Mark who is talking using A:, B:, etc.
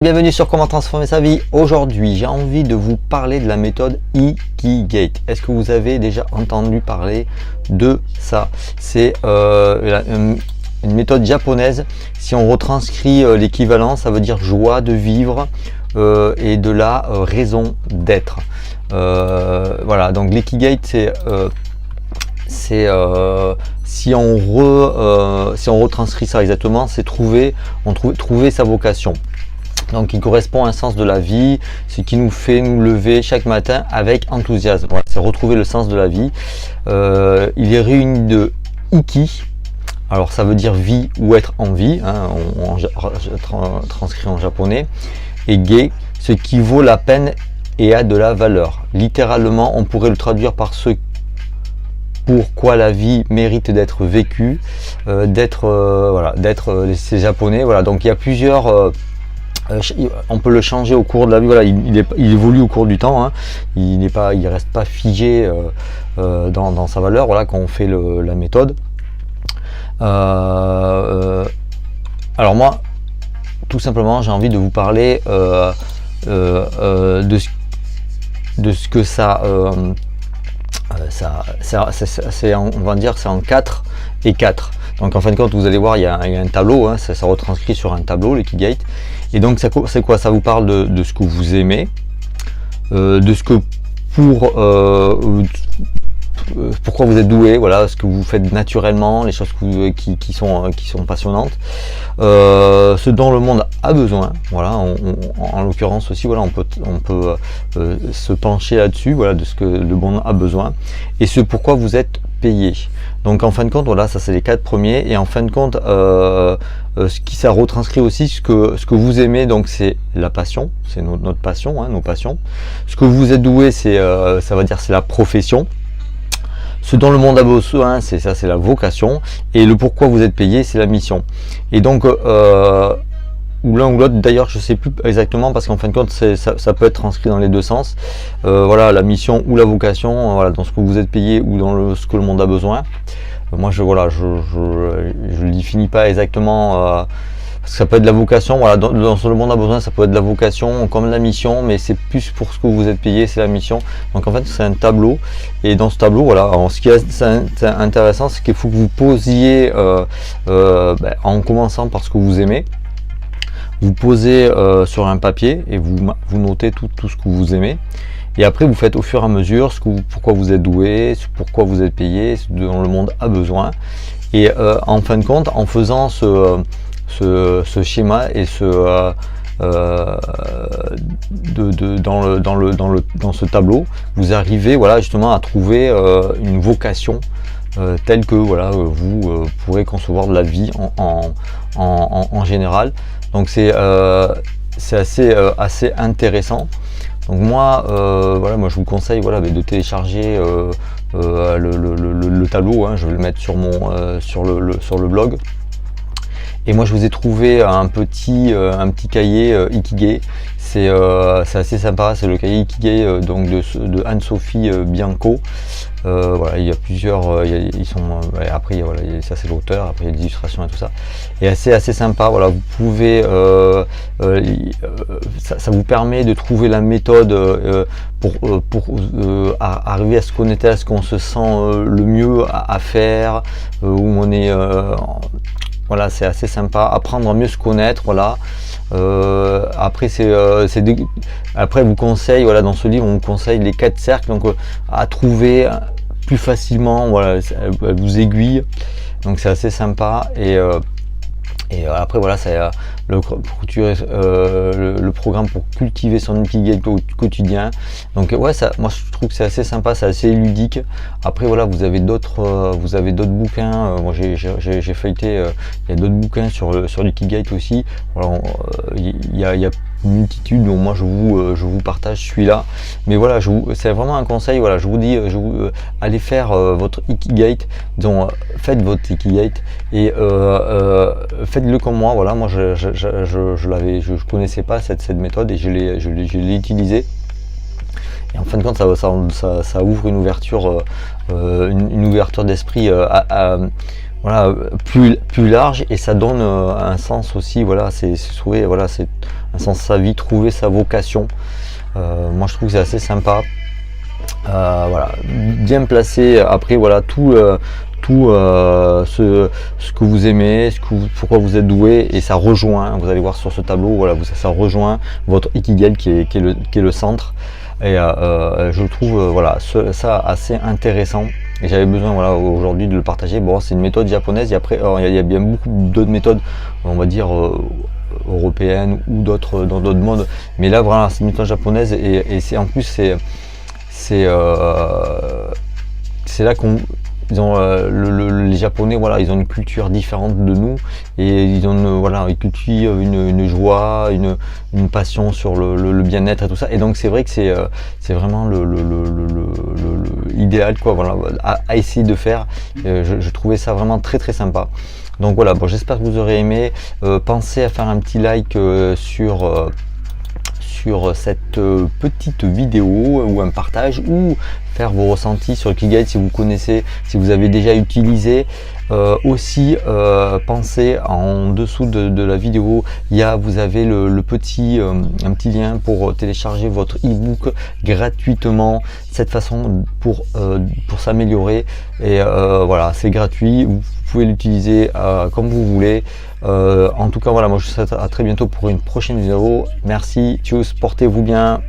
A: Bienvenue sur Comment transformer sa vie. Aujourd'hui, j'ai envie de vous parler de la méthode Ikigai. Est-ce que vous avez déjà entendu parler de ça? C'est une méthode japonaise. Si on retranscrit l'équivalent, ça veut dire joie de vivre et de la raison d'être. Voilà, donc l'ikigai, si on retranscrit ça exactement, c'est trouver sa vocation. Donc il correspond à un sens de la vie, ce qui nous fait nous lever chaque matin avec enthousiasme. Voilà, c'est retrouver le sens de la vie. Il est réuni de Iki, alors ça veut dire vie ou être en vie, hein, transcrit en japonais, et Ge, ce qui vaut la peine et a de la valeur. Littéralement, on pourrait le traduire par ce pourquoi la vie mérite d'être vécue, c'est japonais. Voilà, donc il y a plusieurs... on peut le changer au cours de la vie. Voilà, il évolue au cours du temps, hein. Il reste pas figé dans sa valeur. Voilà, quand on fait la méthode. Alors moi, tout simplement, j'ai envie de vous parler de ce que ça. On va dire, c'est en 4 et 4. Donc en fin de compte, vous allez voir, il y a un tableau, hein, ça retranscrit sur un tableau, l'ikigai. Et donc c'est quoi? Ça vous parle de ce que vous aimez, de ce que pourquoi vous êtes doué, voilà, ce que vous faites naturellement, les choses qui sont passionnantes, ce dont le monde a besoin. Voilà, en l'occurrence aussi, voilà, on peut se pencher là-dessus, voilà, de ce que le monde a besoin et ce pourquoi vous êtes payé. Donc en fin de compte, voilà, ça c'est les 4 premiers. Et en fin de compte, ce qui ça retranscrit aussi ce que vous aimez, donc c'est la passion, c'est notre passion, hein, nos passions. Ce que vous êtes doué, c'est ça va dire c'est la profession. Ce dont le monde a besoin, c'est ça, c'est la vocation. Et le pourquoi vous êtes payé, c'est la mission. Et donc ou l'un ou l'autre, d'ailleurs je sais plus exactement, parce qu'en fin de compte ça peut être transcrit dans les deux sens. Voilà, la mission ou la vocation, voilà, dans ce que vous êtes payé ou dans ce que le monde a besoin. Moi je le définis pas exactement, parce que ça peut être de la vocation, voilà, dans ce que le monde a besoin, ça peut être de la vocation comme la mission, mais c'est plus pour ce que vous êtes payé, c'est la mission. Donc en fait c'est un tableau, et dans ce tableau, voilà, ce qui est intéressant, c'est qu'il faut que vous posiez en commençant par ce que vous aimez. Vous posez sur un papier et vous notez tout ce que vous aimez. Et après, vous faites au fur et à mesure pourquoi vous êtes doué, pourquoi vous êtes payé, ce dont le monde a besoin. Et en fin de compte, en faisant ce schéma et dans ce tableau, vous arrivez, voilà, justement à trouver une vocation telle que, voilà, vous pourrez concevoir de la vie en général. Donc c'est assez intéressant. Donc moi, voilà, moi je vous conseille, voilà, de télécharger le tableau, hein. Je vais le mettre sur le blog. Et moi je vous ai trouvé un petit cahier Ikigai. C'est assez sympa, c'est le cahier Ikigai donc de Anne-Sophie Bianco. Voilà, il y a plusieurs, ils sont après voilà, ça c'est l'auteur, après il y a des illustrations et tout ça, et assez sympa. Voilà, vous pouvez ça vous permet de trouver la méthode pour arriver à se connecter à ce qu'on se sent le mieux à faire, où on est voilà, c'est assez sympa, apprendre à mieux se connaître. Voilà. Après après vous conseille, voilà, dans ce livre on vous conseille les 4 cercles, donc à trouver plus facilement. Voilà, elle vous aiguille, donc c'est assez sympa. Et après voilà, c'est le programme pour cultiver son Ikigai quotidien. Donc ouais, moi je trouve que c'est assez sympa, c'est assez ludique. Après voilà, vous avez d'autres bouquins. Moi j'ai feuilleté, il y a d'autres bouquins sur l'Ikigai aussi. Voilà, il y a une multitude, donc moi je vous partage celui-là. Mais voilà, c'est vraiment un conseil. Voilà, je vous dis, allez faire votre Ikigai, disons, faites votre Ikigai et faites-le comme moi. Voilà, moi je connaissais pas cette méthode et je l'ai utilisée. Et en fin de compte, ça ouvre une ouverture d'esprit voilà, plus large, et ça donne un sens aussi. Voilà, c'est un sens à sa vie, trouver sa vocation. Moi je trouve que c'est assez sympa. Voilà, bien placé. Après voilà, tout ce que vous aimez, pourquoi vous êtes doué, et ça rejoint, vous allez voir sur ce tableau, voilà, ça rejoint votre Ikigai qui est le centre. Et je trouve voilà, ça assez intéressant, et j'avais besoin voilà, aujourd'hui de le partager. Bon, c'est une méthode japonaise, et après il y a bien beaucoup d'autres méthodes, on va dire européennes ou d'autres dans d'autres mondes, mais là voilà, c'est une méthode japonaise, et c'est en plus c'est là qu'on les Japonais, voilà, ils ont une culture différente de nous, et ils ont voilà, ils cultivent une joie, une passion sur le bien-être et tout ça, et donc c'est vrai que c'est vraiment idéal quoi, voilà, à essayer de faire. Je trouvais ça vraiment très très sympa. Donc voilà, bon, j'espère que vous aurez aimé. Pensez à faire un petit like sur cette petite vidéo, ou un partage, ou faire vos ressentis sur Ikigai si vous connaissez, si vous avez déjà utilisé. Aussi pensez, en dessous de la vidéo, vous avez un petit lien pour télécharger votre ebook gratuitement. Cette façon pour s'améliorer, et voilà, c'est gratuit, vous pouvez l'utiliser comme vous voulez. En tout cas voilà, moi je vous souhaite à très bientôt pour une prochaine vidéo. Merci, tchuss, portez-vous bien.